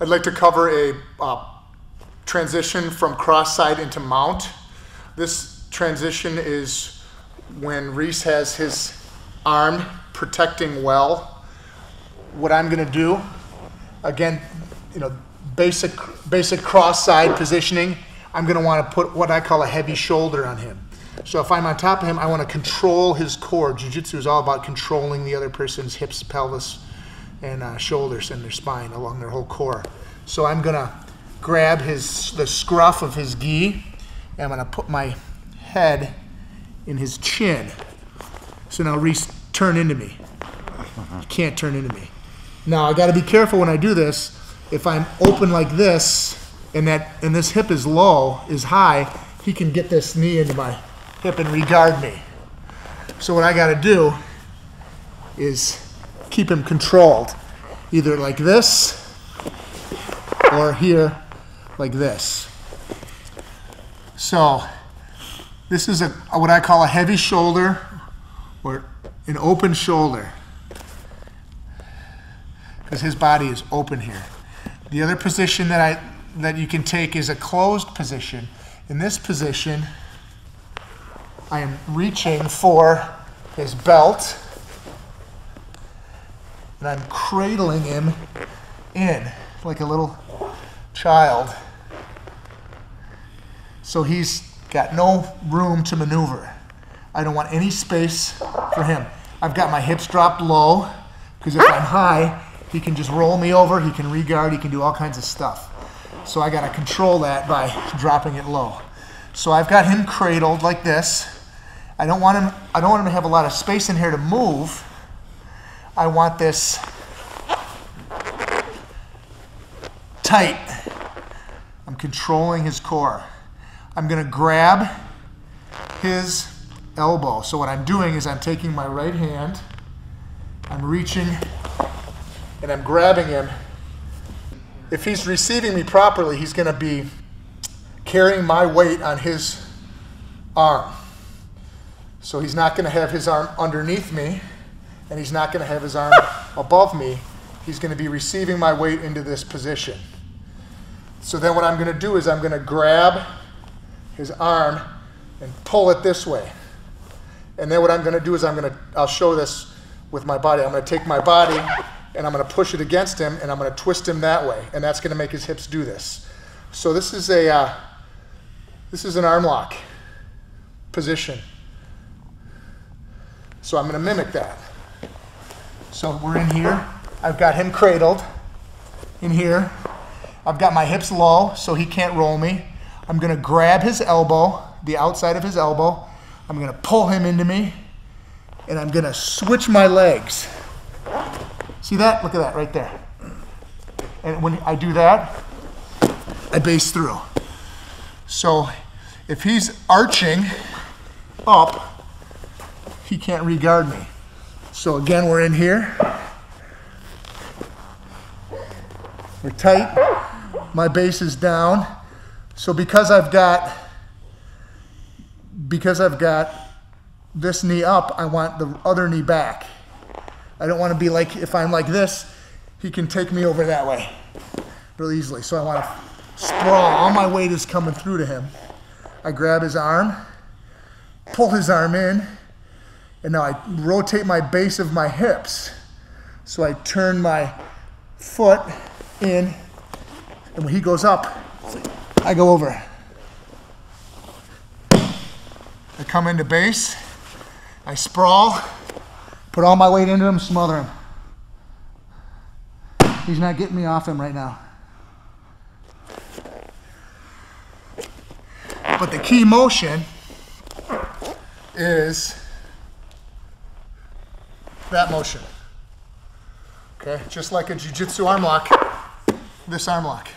I'd like to cover a transition from cross side into mount. This transition is when Reese has his arm protecting well. What I'm going to do, again, basic cross side positioning, I'm going to want to put what I call a heavy shoulder on him. So if I'm on top of him, I want to control his core. Jiu Jitsu is all about controlling the other person's hips, pelvis, and shoulders and their spine along their whole core. So I'm going to grab the scruff of his gi, and I'm going to put my head in his chin. So now Reese, turn into me. You can't turn into me. Now I got to be careful when I do this. If I'm open like this, and this hip is low, is high, he can get this knee into my hip and regard me. So what I got to do is keep him controlled, either like this or here like this. So this is what I call a heavy shoulder or an open shoulder, because his body is open here. The other position that you can take is a closed position. In this position, I am reaching for his belt, and I'm cradling him in like a little child. So he's got no room to maneuver. I don't want any space for him. I've got my hips dropped low, because if I'm high, he can just roll me over, he can regard, he can do all kinds of stuff. So I got to control that by dropping it low. So I've got him cradled like this. I don't want him to have a lot of space in here to move. I want this tight. I'm controlling his core. I'm going to grab his elbow. So what I'm doing is I'm taking my right hand, I'm reaching, and I'm grabbing him. If he's receiving me properly, he's going to be carrying my weight on his arm. So he's not going to have his arm underneath me, and he's not going to have his arm above me. He's going to be receiving my weight into this position. So then what I'm going to do is I'm going to grab his arm and pull it this way. And then what I'm going to do is I'll show this with my body. I'm going to take my body and I'm going to push it against him, and I'm going to twist him that way, and that's going to make his hips do this. So this is an arm lock position. So I'm going to mimic that. So we're in here. I've got him cradled in here. I've got my hips low so he can't roll me. I'm going to grab his elbow, the outside of his elbow. I'm going to pull him into me, and I'm going to switch my legs. See that? Look at that right there. And when I do that, I base through. So if he's arching up, he can't regard me. So again, we're in here. We're tight. My base is down. So because I've got this knee up, I want the other knee back. I don't want to be like, if I'm like this, he can take me over that way really easily. So I want to sprawl. All my weight is coming through to him. I grab his arm, pull his arm in, and now I rotate my base of my hips. So I turn my foot in, and when he goes up, I go over. I come into base, I sprawl, put all my weight into him, smother him. He's not getting me off him right now. But the key motion is that motion. Okay, just like a Jiu Jitsu arm lock, this arm lock.